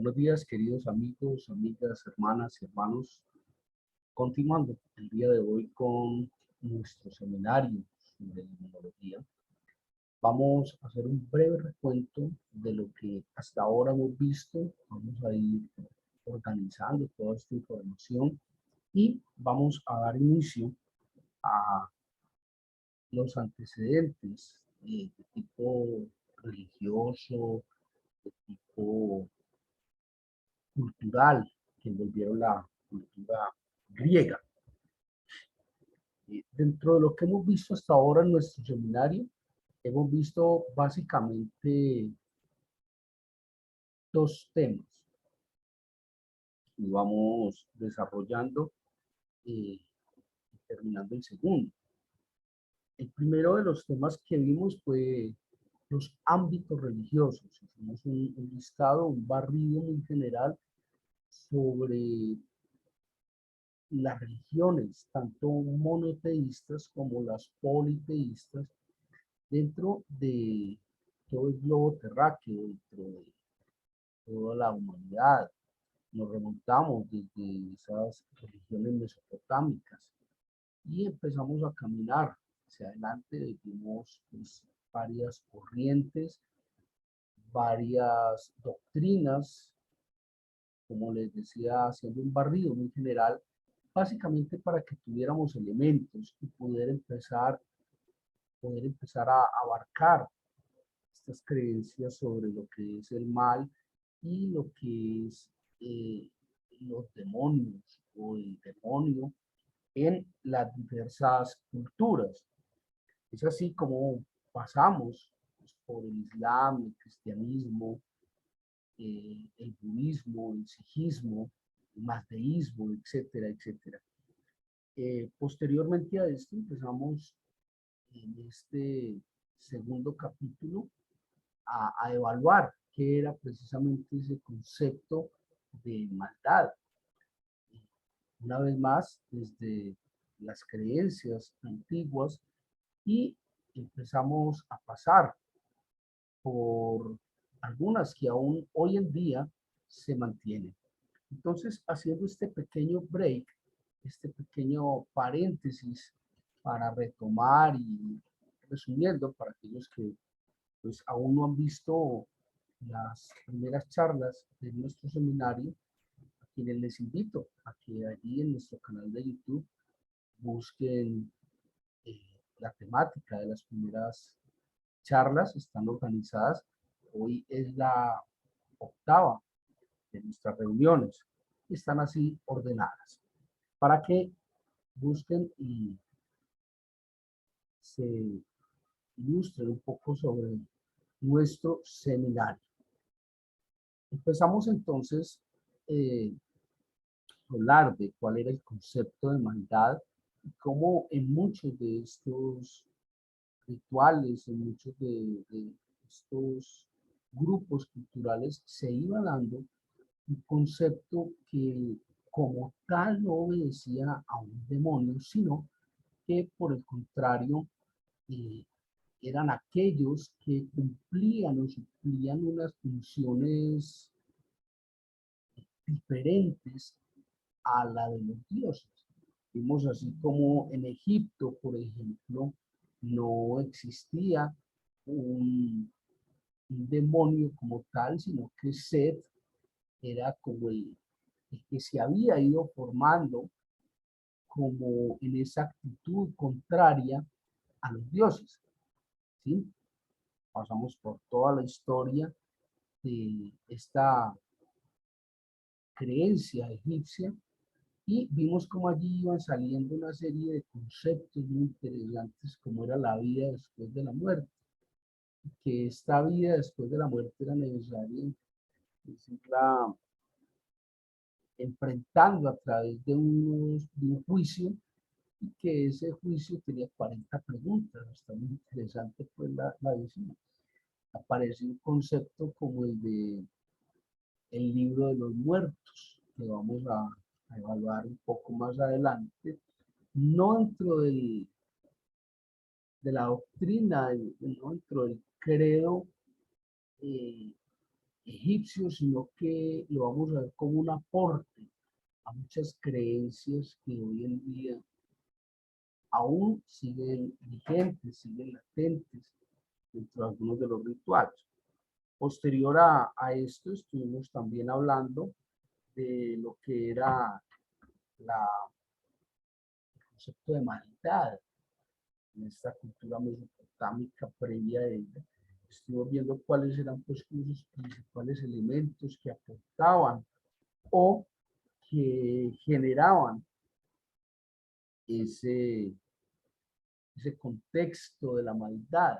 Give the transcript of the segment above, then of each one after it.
Buenos días, queridos amigos, amigas, hermanas y hermanos. Continuando el día de hoy con nuestro seminario de inmunología, vamos a hacer un breve recuento de lo que hasta ahora hemos visto. Vamos a ir organizando toda esta información y vamos a dar inicio a los antecedentes de tipo religioso, de tipo cultural que envolvieron la cultura griega. Dentro de lo que hemos visto hasta ahora en nuestro seminario, hemos visto básicamente dos temas y vamos desarrollando y terminando el segundo. El primero de los temas que vimos fue los ámbitos religiosos. Hicimos un listado, un barrido muy general sobre las religiones, tanto monoteístas como las politeístas, dentro de todo el globo terráqueo, dentro de toda la humanidad. Nos remontamos desde esas religiones mesopotámicas y empezamos a caminar hacia adelante. Vimos pues, varias corrientes, varias doctrinas, como les decía, haciendo un barrido muy general, básicamente para que tuviéramos elementos y poder empezar a abarcar estas creencias sobre lo que es el mal y lo que es los demonios o el demonio en las diversas culturas. Es así como pasamos pues, por el Islam, el cristianismo, el budismo, el sijismo, el mazdeísmo, etcétera, etcétera. Posteriormente a esto empezamos en este segundo capítulo a evaluar qué era precisamente ese concepto de maldad. Una vez más, desde las creencias antiguas y empezamos a pasar por algunas que aún hoy en día se mantienen. Entonces, haciendo este pequeño break, este pequeño paréntesis para retomar y resumiendo para aquellos que pues aún no han visto las primeras charlas de nuestro seminario, a quienes les invito a que allí en nuestro canal de YouTube busquen la temática de las primeras charlas, están organizadas. Hoy es la octava de nuestras reuniones y están así ordenadas para que busquen y se ilustren un poco sobre nuestro seminario. Empezamos entonces a hablar de cuál era el concepto de maldad y cómo en muchos de estos rituales, en muchos de estos grupos culturales se iba dando un concepto que como tal no obedecía a un demonio, sino que por el contrario eh, eran aquellos que cumplían o suplían unas funciones diferentes a la de los dioses. Vimos así como en Egipto, por ejemplo, no existía un demonio como tal, sino que Set era como el que se había ido formando como en esa actitud contraria a los dioses. ¿Sí? Pasamos por toda la historia de esta creencia egipcia y vimos cómo allí iban saliendo una serie de conceptos muy interesantes como era la vida después de la muerte, que esta vida después de la muerte era necesaria decirla, enfrentando a través de un juicio y que ese juicio tenía 40 preguntas. Está muy interesante pues la visión. Aparece un concepto como el de el libro de los muertos, que vamos a evaluar un poco más adelante, no dentro de la doctrina, no dentro del credo eh, egipcio, sino que lo vamos a ver como un aporte a muchas creencias que hoy en día aún siguen vigentes, siguen latentes dentro de algunos de los rituales. Posterior a esto, estuvimos también hablando de lo que era el concepto de maldad en esta cultura mesopotámica previa a ella. Estuvimos viendo cuáles eran pues los principales elementos que aportaban o que generaban ese contexto de la maldad.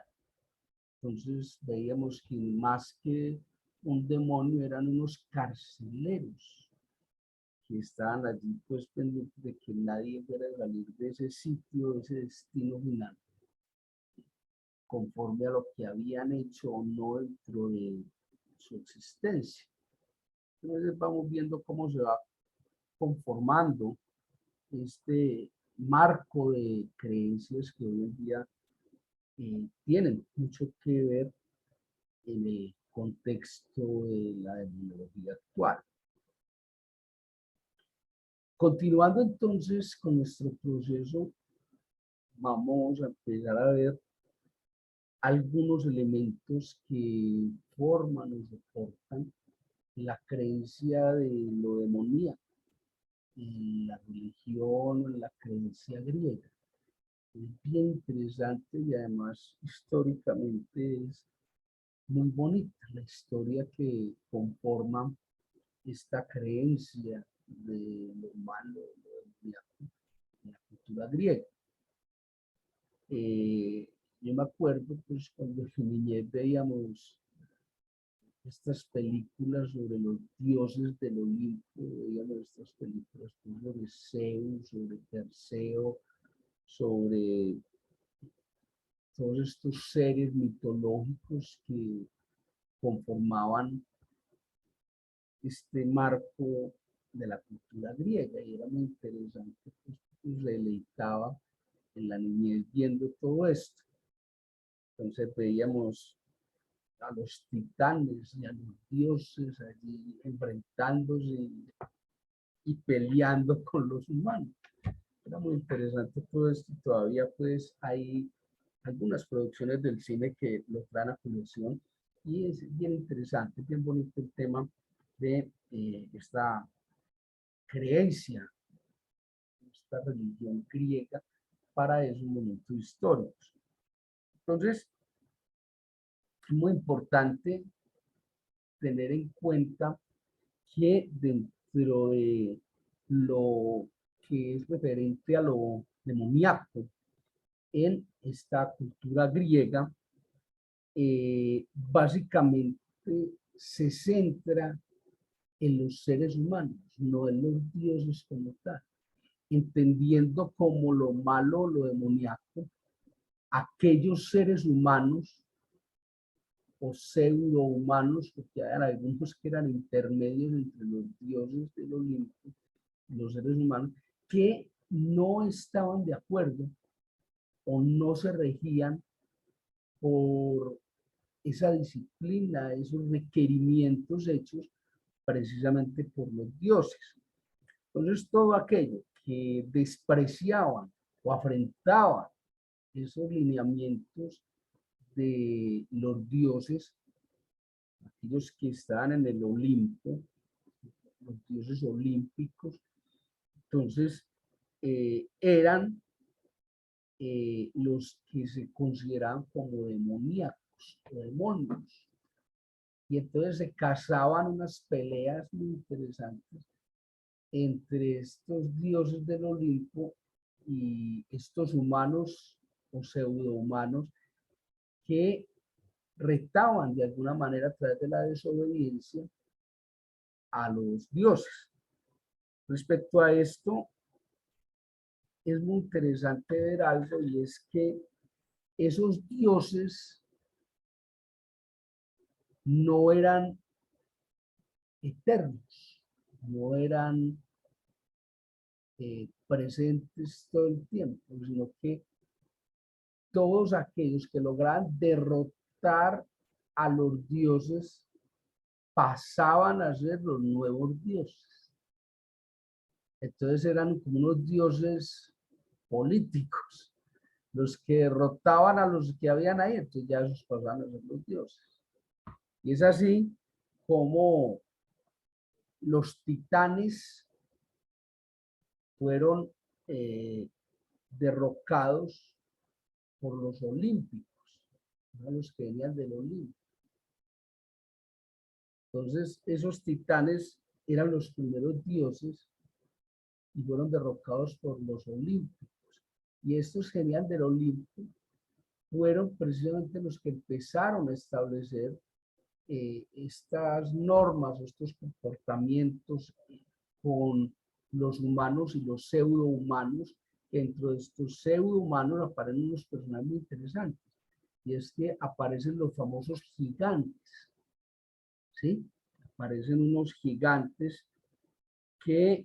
Entonces veíamos que más que un demonio eran unos carceleros que estaban allí pues pendientes de que nadie fuera a salir de ese sitio, de ese destino final, conforme a lo que habían hecho o no dentro de su existencia. Entonces vamos viendo cómo se va conformando este marco de creencias que hoy en día tienen mucho que ver en el contexto de la tecnología actual. Continuando entonces con nuestro proceso, vamos a empezar a ver algunos elementos que forman o soportan la creencia de lo demoníaco en la religión o en la creencia griega. Es bien interesante y además históricamente es muy bonita la historia que conforma esta creencia de lo malo, de la cultura griega. Yo me acuerdo, pues, cuando en mi niñez veíamos estas películas sobre los dioses del Olimpo, veíamos estas películas pues, sobre Zeus, sobre Perseo, sobre todos estos seres mitológicos que conformaban este marco de la cultura griega y era muy interesante, pues deleitaba en la niñez viendo todo esto. Entonces veíamos a los titanes y a los dioses allí enfrentándose y peleando con los humanos. Era muy interesante todo esto y todavía pues hay algunas producciones del cine que lo traen a colación y es bien interesante, bien bonito el tema de esta creencia, esta religión griega para esos momentos históricos. Entonces, es muy importante tener en cuenta que dentro de lo que es referente a lo demoníaco en esta cultura griega, básicamente se centra en los seres humanos, no en los dioses como tal, entendiendo como lo malo, lo demoníaco, aquellos seres humanos o pseudo-humanos, porque hay algunos que eran intermedios entre los dioses del Olimpo y los seres humanos, que no estaban de acuerdo o no se regían por esa disciplina, esos requerimientos hechos precisamente por los dioses. Entonces, todo aquello que despreciaban o afrentaban esos lineamientos de los dioses, aquellos que estaban en el Olimpo, los dioses olímpicos, entonces eran los que se consideraban como demoníacos o demonios. Y entonces se cazaban unas peleas muy interesantes entre estos dioses del Olimpo y estos humanos o pseudohumanos que retaban de alguna manera a través de la desobediencia a los dioses. Respecto a esto, es muy interesante ver algo y es que esos dioses no eran eternos, no eran presentes todo el tiempo, sino que todos aquellos que lograban derrotar a los dioses pasaban a ser los nuevos dioses. Entonces eran como unos dioses políticos, los que derrotaban a los que habían ahí, entonces ya esos pasaban a ser los dioses. Y es así como los titanes fueron derrocados por los olímpicos, los que venían del Olimpo. Entonces, esos titanes eran los primeros dioses y fueron derrocados por los olímpicos. Y estos que venían del Olimpo fueron precisamente los que empezaron a establecer estas normas, estos comportamientos con los humanos y los pseudohumanos. Dentro de estos pseudohumanos aparecen unos personajes muy interesantes, y es que aparecen los famosos gigantes, ¿sí? Aparecen unos gigantes que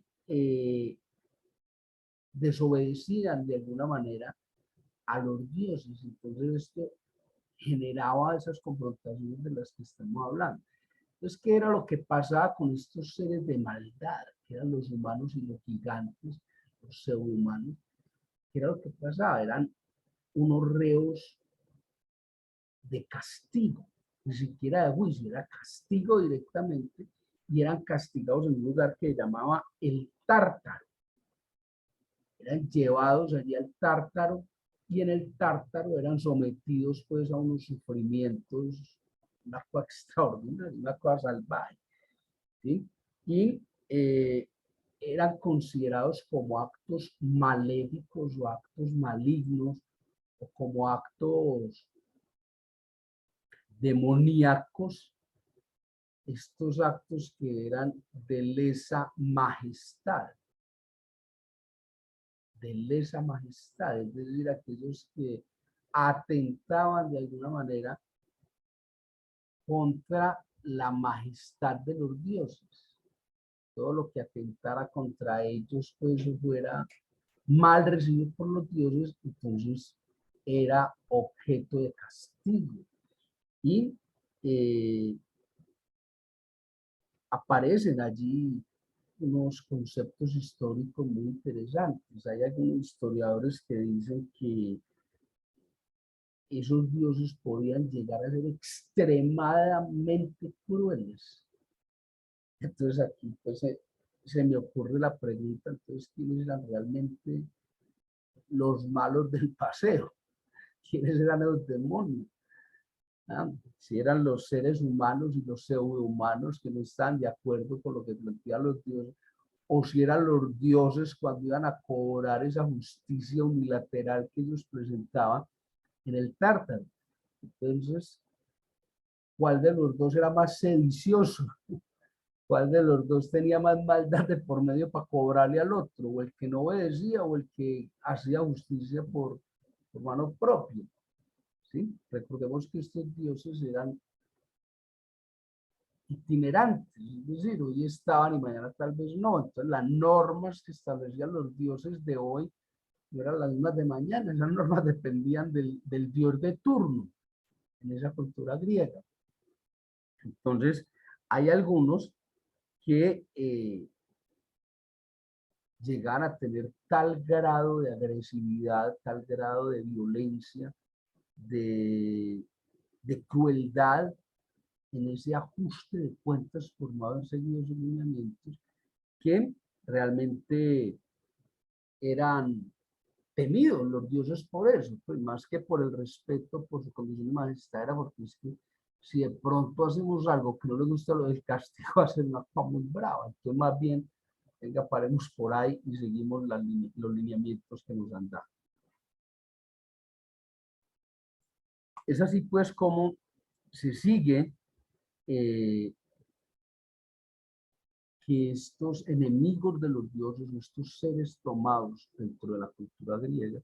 desobedecían de alguna manera a los dioses. Entonces esto generaba esas confrontaciones de las que estamos hablando. Entonces, ¿qué era lo que pasaba con estos seres de maldad, que eran los humanos y los gigantes, los pseudohumanos? ¿Qué era lo que pasaba? Eran unos reos de castigo, ni siquiera de juicio, era castigo directamente, y eran castigados en un lugar que se llamaba el Tártaro. Eran llevados allí al Tártaro, y en el Tártaro eran sometidos pues a unos sufrimientos, una cosa extraordinaria, una cosa salvaje, ¿sí? Y eran considerados como actos maléficos o actos malignos, o como actos demoníacos, estos actos que eran de lesa majestad, es decir, aquellos que atentaban de alguna manera contra la majestad de los dioses. Todo lo que atentara contra ellos, pues fuera mal recibido por los dioses, entonces era objeto de castigo. Y aparecen allí unos conceptos históricos muy interesantes. Hay algunos historiadores que dicen que esos dioses podían llegar a ser extremadamente crueles. Entonces aquí pues se me ocurre la pregunta, entonces, ¿quiénes eran realmente los malos del paseo? ¿Quiénes eran los demonios? ¿Ah? Si eran los seres humanos y los pseudohumanos que no están de acuerdo con lo que plantean los dioses, o si eran los dioses cuando iban a cobrar esa justicia unilateral que ellos presentaban en el Tártaro. Entonces, ¿cuál de los dos era más sedicioso? ¿Cuál de los dos tenía más maldad de por medio para cobrarle al otro? ¿O el que no obedecía o el que hacía justicia por mano propia? ¿Sí? Recordemos que estos dioses eran itinerantes, es decir, hoy estaban y mañana tal vez no. Entonces las normas que establecían los dioses de hoy no eran las mismas de mañana, esas normas dependían del dios de turno en esa cultura griega. Entonces hay algunos que llegan a tener tal grado de agresividad, tal grado de violencia, de crueldad en ese ajuste de cuentas por no haber seguido esos lineamientos, que realmente eran temidos los dioses por eso, pues más que por el respeto por su condición de majestad, era porque es que si de pronto hacemos algo que no le gusta, lo del castigo va a ser una cosa muy brava. Entonces más bien, venga, paremos por ahí y seguimos los lineamientos que nos han dado. Es así pues como se sigue que estos enemigos de los dioses, estos seres tomados dentro de la cultura griega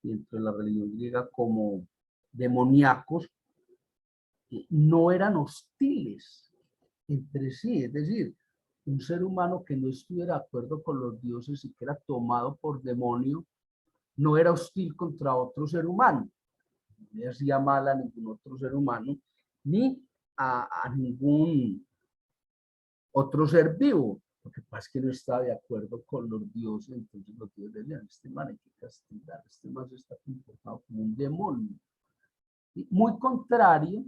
y dentro de la religión griega como demoníacos, no eran hostiles entre sí. Es decir, un ser humano que no estuviera de acuerdo con los dioses y que era tomado por demonio, no era hostil contra otro ser humano, no le hacía mal a ningún otro ser humano, ni a ningún otro ser vivo. Lo que pasa es que no estaba de acuerdo con los dioses, entonces los dioses decían, este man hay que castigar, este man se está comportando como un demonio. Y muy contrario,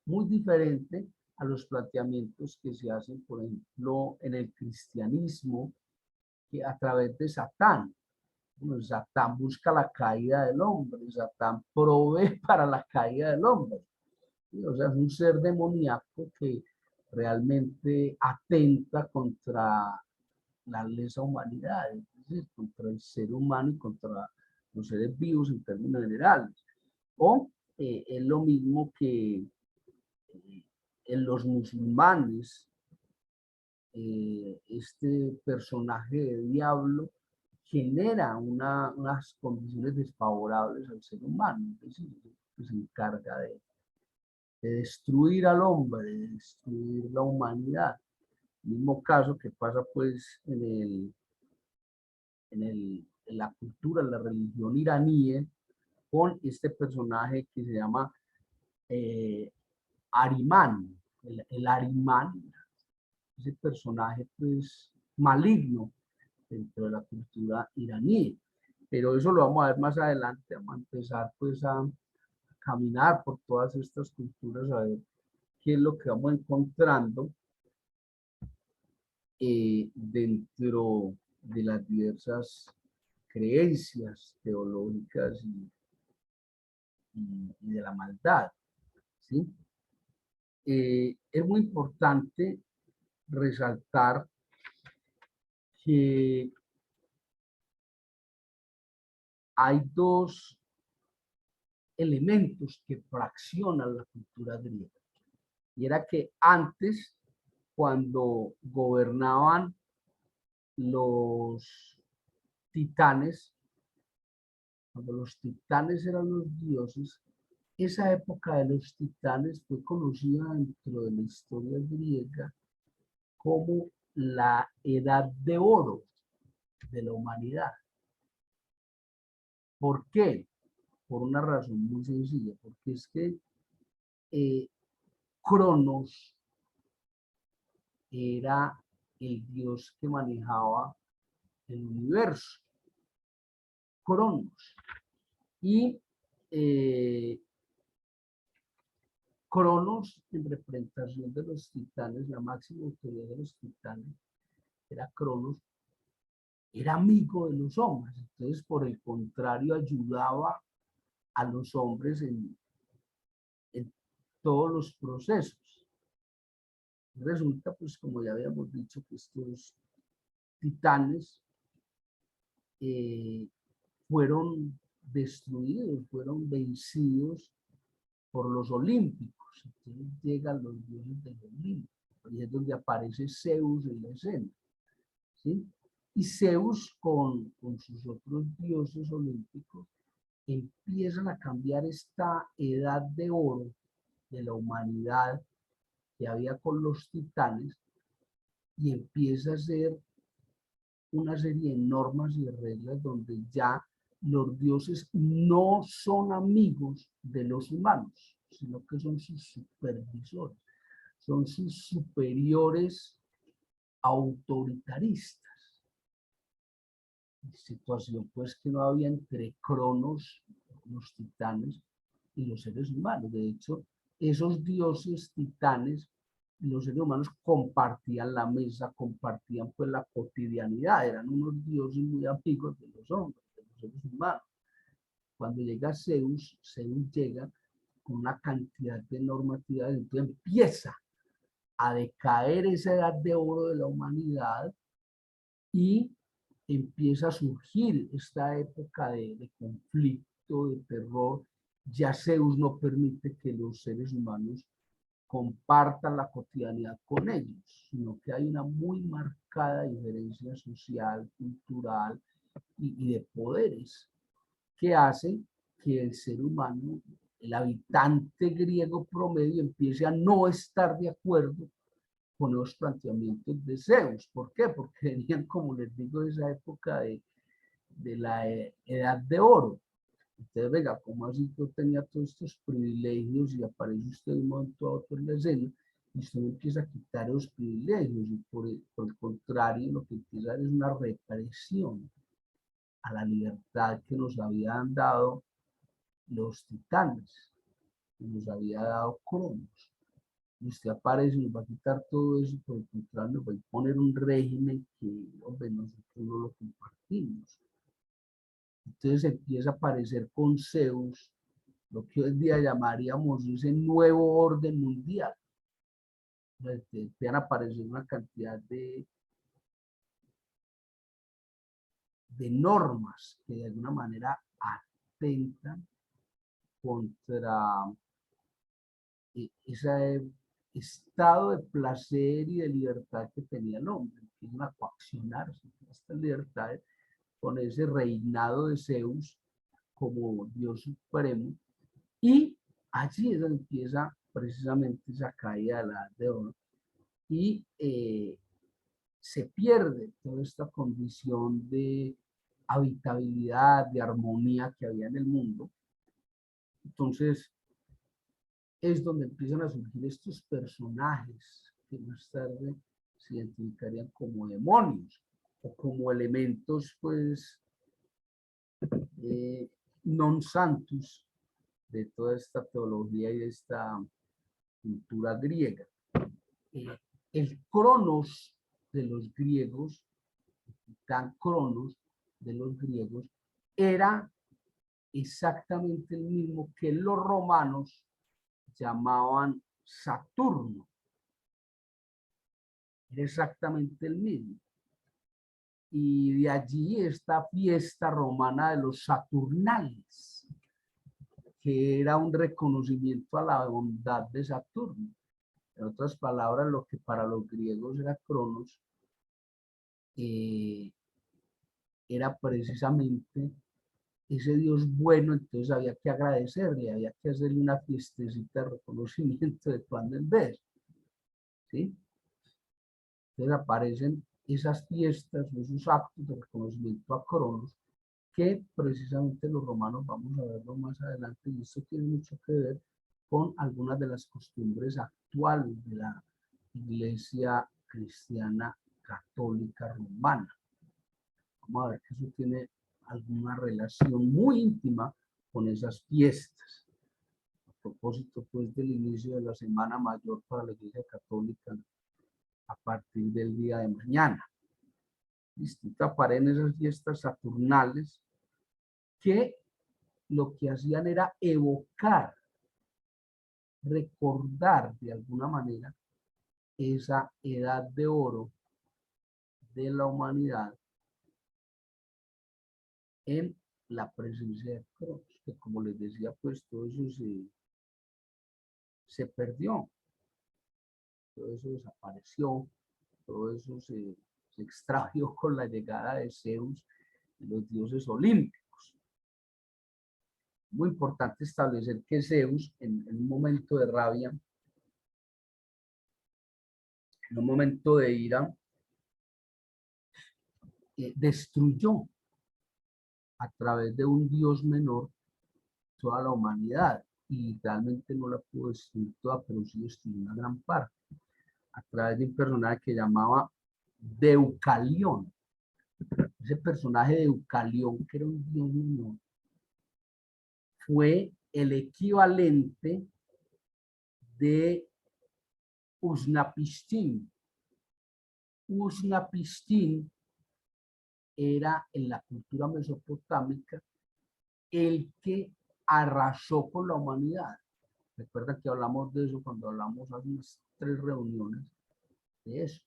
muy diferente a los planteamientos que se hacen, por ejemplo, en el cristianismo, que a través de Satán. Bueno, Satán busca la caída del hombre, Satán provee para la caída del hombre. ¿Sí? O sea, es un ser demoníaco que realmente atenta contra la lesa humanidad, es decir, contra el ser humano y contra los seres vivos en términos generales. O es lo mismo que en los musulmanes, este personaje de diablo genera unas condiciones desfavorables al ser humano, es decir, que se encarga de destruir al hombre, de destruir la humanidad. Mismo caso que pasa pues en la cultura, en la religión iraní, con este personaje que se llama Arimán, el Arimán, ese personaje pues maligno dentro de la cultura iraní. Pero eso lo vamos a ver más adelante, vamos a empezar pues a caminar por todas estas culturas a ver qué es lo que vamos encontrando dentro de las diversas creencias teológicas y de la maldad, ¿sí? Es muy importante resaltar que hay dos elementos que fraccionan la cultura griega. Y era que antes, cuando gobernaban los titanes, cuando los titanes eran los dioses, esa época de los titanes fue conocida dentro de la historia griega como la edad de oro de la humanidad. ¿Por qué? Por una razón muy sencilla, porque es que Cronos era el dios que manejaba el universo, Cronos. Y Cronos, en representación de los titanes, la máxima autoridad de los titanes, era Cronos, era amigo de los hombres. Entonces, por el contrario, ayudaba a los hombres en todos los procesos. Resulta, pues, como ya habíamos dicho, que estos titanes fueron destruidos, fueron vencidos por los olímpicos. Entonces llegan los dioses del Olimpo, y es donde aparece Zeus en la escena, ¿sí? Y Zeus con sus otros dioses olímpicos empiezan a cambiar esta edad de oro de la humanidad que había con los titanes y empieza a ser una serie de normas y de reglas donde ya los dioses no son amigos de los humanos, sino que son sus supervisores, son sus superiores autoritaristas. Situación pues que no había entre Cronos, los titanes, y los seres humanos. De hecho, esos dioses titanes y los seres humanos compartían la mesa, compartían pues la cotidianidad, eran unos dioses muy amigos de los hombres, de los seres humanos. Cuando llega Zeus, Zeus llega con una cantidad de normatividades, entonces empieza a decaer esa edad de oro de la humanidad y empieza a surgir esta época de conflicto, de terror. Ya Zeus no permite que los seres humanos compartan la cotidianidad con ellos, sino que hay una muy marcada diferencia social, cultural y de poderes que hace que el ser humano, el habitante griego promedio, empiece a no estar de acuerdo con los planteamientos de Zeus. ¿Por qué? Porque venían, como les digo, de esa época de la edad de oro. Entonces, venga, ¿cómo así que yo tenía todos estos privilegios y aparece usted de un momento a otro en la escena? y usted no empieza a quitar los privilegios, y por el contrario, lo que empieza es una represión a la libertad que nos habían dado los titanes, que nos había dado Cronos. Y usted aparece y nos va a quitar todo eso, por el contrario, nos va a imponer un régimen que, hombre, nosotros no lo compartimos. Entonces empieza a aparecer con Zeus, lo que hoy en día llamaríamos ese nuevo orden mundial. Empiezan a aparecer una cantidad de normas que de alguna manera atentan contra ese estado de placer y de libertad que tenía el hombre, que es una coaccionarse esta libertad con ese reinado de Zeus como Dios supremo, y allí es donde empieza precisamente esa caída de la Edad de Oro, y se pierde toda esta condición de habitabilidad, de armonía que había en el mundo. Entonces, es donde empiezan a surgir estos personajes que más tarde se identificarían como demonios o como elementos, pues, non santus de toda esta teología y de esta cultura griega. El Cronos de los griegos, el titán Cronos de los griegos, era exactamente el mismo que los romanos llamaban Saturno. Era exactamente el mismo. Y de allí esta fiesta romana de los Saturnales, que era un reconocimiento a la bondad de Saturno. En otras palabras, lo que para los griegos era Cronos, era precisamente ese Dios bueno. Entonces había que agradecerle, había que hacerle una fiestecita de reconocimiento de cuando en vez. ¿Sí? Entonces aparecen esas fiestas, esos actos de reconocimiento a Cronos, que precisamente los romanos, vamos a verlo más adelante, y esto tiene mucho que ver con algunas de las costumbres actuales de la Iglesia cristiana católica romana. Vamos a ver que eso tiene alguna relación muy íntima con esas fiestas. A propósito, pues, del inicio de la Semana Mayor para la Iglesia Católica a partir del día de mañana. Distinto aparecen esas fiestas saturnales que lo que hacían era evocar, recordar de alguna manera esa edad de oro de la humanidad en la presencia de Cronos, que como les decía, pues todo eso se perdió, todo eso desapareció, todo eso se extravió con la llegada de Zeus y los dioses olímpicos. Muy importante establecer que Zeus, en un momento de rabia, en un momento de ira, destruyó a través de un dios menor toda la humanidad, y realmente no la pudo destruir toda, pero sí destruyó una gran parte a través de un personaje que llamaba Deucalión. Ese personaje de Deucalión, que era un dios menor, fue el equivalente de Usnapistín. Usnapistín era en la cultura mesopotámica el que arrasó con la humanidad. Recuerda que hablamos de eso cuando hablamos hace unas 3 reuniones de eso.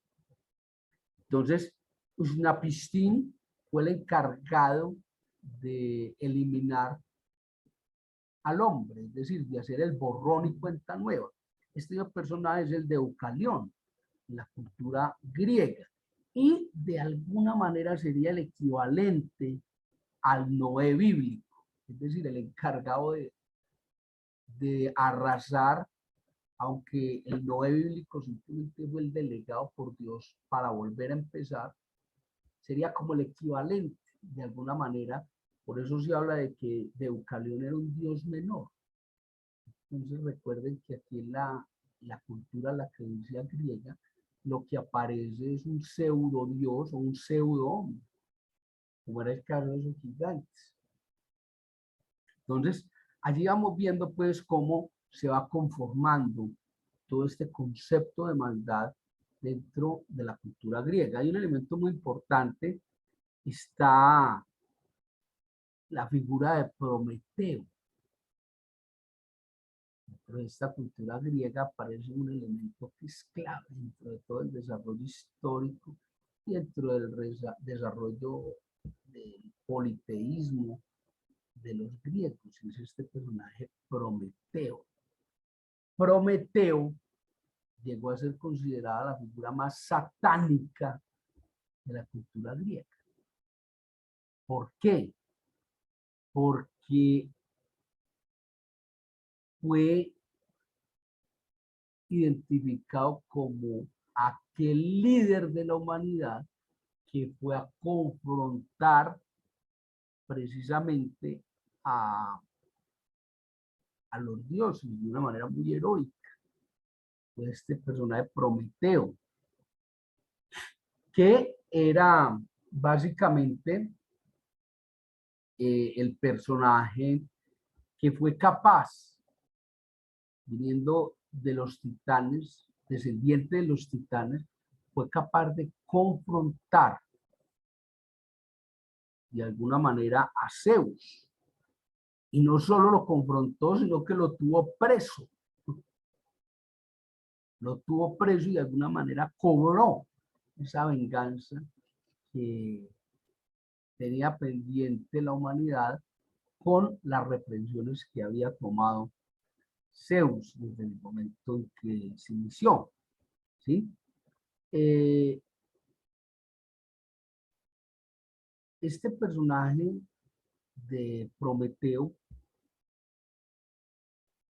Entonces, Usnapistín fue el encargado de eliminar al hombre, es decir, de hacer el borrón y cuenta nueva. Este personaje es el de Deucalión, en la cultura griega, y de alguna manera sería el equivalente al Noé bíblico, es decir, el encargado de arrasar, aunque el Noé bíblico simplemente fue el delegado por Dios para volver a empezar, sería como el equivalente de alguna manera. Por eso se habla de que Deucalión era un dios menor. Entonces recuerden que aquí la cultura, la creencia griega, lo que aparece es un pseudo dios o un pseudo hombre, como era el caso de esos gigantes. Entonces, allí vamos viendo pues cómo se va conformando todo este concepto de maldad dentro de la cultura griega. Hay un elemento muy importante, está la figura de Prometeo. Dentro de esta cultura griega aparece un elemento que es clave dentro de todo el desarrollo histórico y dentro del desarrollo del politeísmo de los griegos, y es este personaje Prometeo. Prometeo llegó a ser considerada la figura más satánica de la cultura griega. ¿Por qué? Porque fue identificado como aquel líder de la humanidad que fue a confrontar precisamente a los dioses de una manera muy heroica. Fue este personaje Prometeo, que era básicamente el personaje que fue capaz, viniendo de los titanes, descendiente de los titanes, fue capaz de confrontar de alguna manera a Zeus. Y no solo lo confrontó, sino que lo tuvo preso. Lo tuvo preso y de alguna manera cobró esa venganza que tenía pendiente la humanidad con las reprensiones que había tomado Zeus desde el momento en que se inició. ¿Sí? Este personaje de Prometeo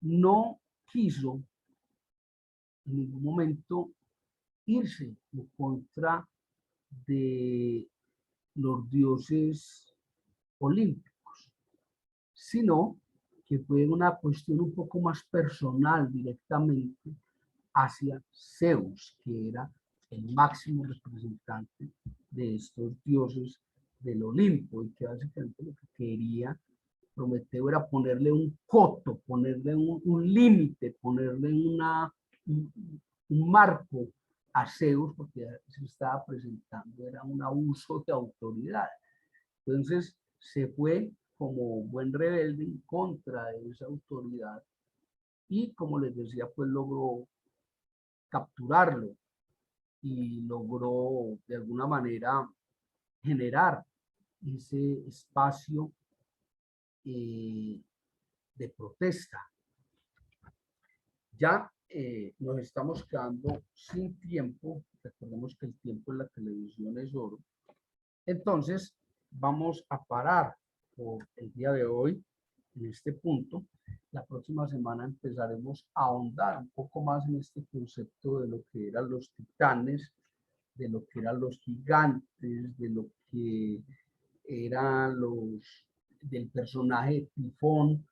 no quiso en ningún momento irse en contra de los dioses olímpicos, sino que fue una cuestión un poco más personal directamente hacia Zeus, que era el máximo representante de estos dioses del Olimpo, y que básicamente lo que quería Prometeo era ponerle un coto, ponerle un límite, ponerle un marco a Zeus, porque se estaba presentando, era un abuso de autoridad. Entonces se fue como buen rebelde en contra de esa autoridad y, como les decía, pues logró capturarlo y logró de alguna manera generar ese espacio de protesta. Ya nos estamos quedando sin tiempo. Recordemos que el tiempo en la televisión es oro. Entonces, vamos a parar por el día de hoy en este punto. La próxima semana empezaremos a ahondar un poco más en este concepto de lo que eran los titanes, de lo que eran los gigantes, de lo que eran del personaje Tifón,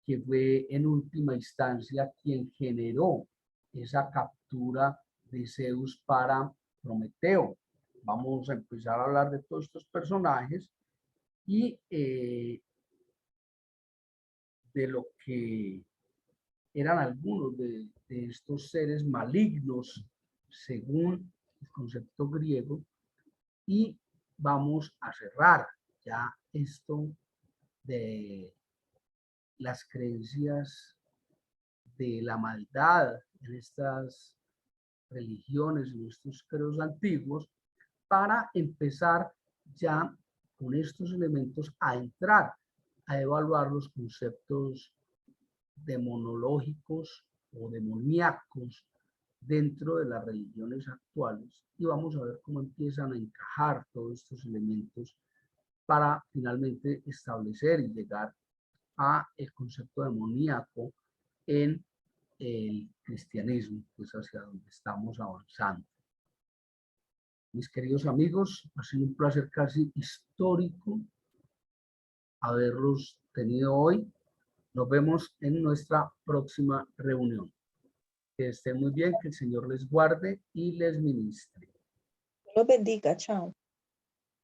que fue en última instancia quien generó esa captura de Zeus para Prometeo. Vamos a empezar a hablar de todos estos personajes y de lo que eran algunos de estos seres malignos según el concepto griego, y vamos a cerrar ya esto de las creencias de la maldad en estas religiones, en estos credos antiguos, para empezar ya con estos elementos a entrar a evaluar los conceptos demonológicos o demoníacos dentro de las religiones actuales, y vamos a ver cómo empiezan a encajar todos estos elementos para finalmente establecer y llegar a el concepto demoníaco en el cristianismo, que es hacia donde estamos avanzando. Mis queridos amigos, ha sido un placer casi histórico haberlos tenido hoy. Nos vemos en nuestra próxima reunión. Que estén muy bien, que el Señor les guarde y les ministre. Lo bendiga, chao.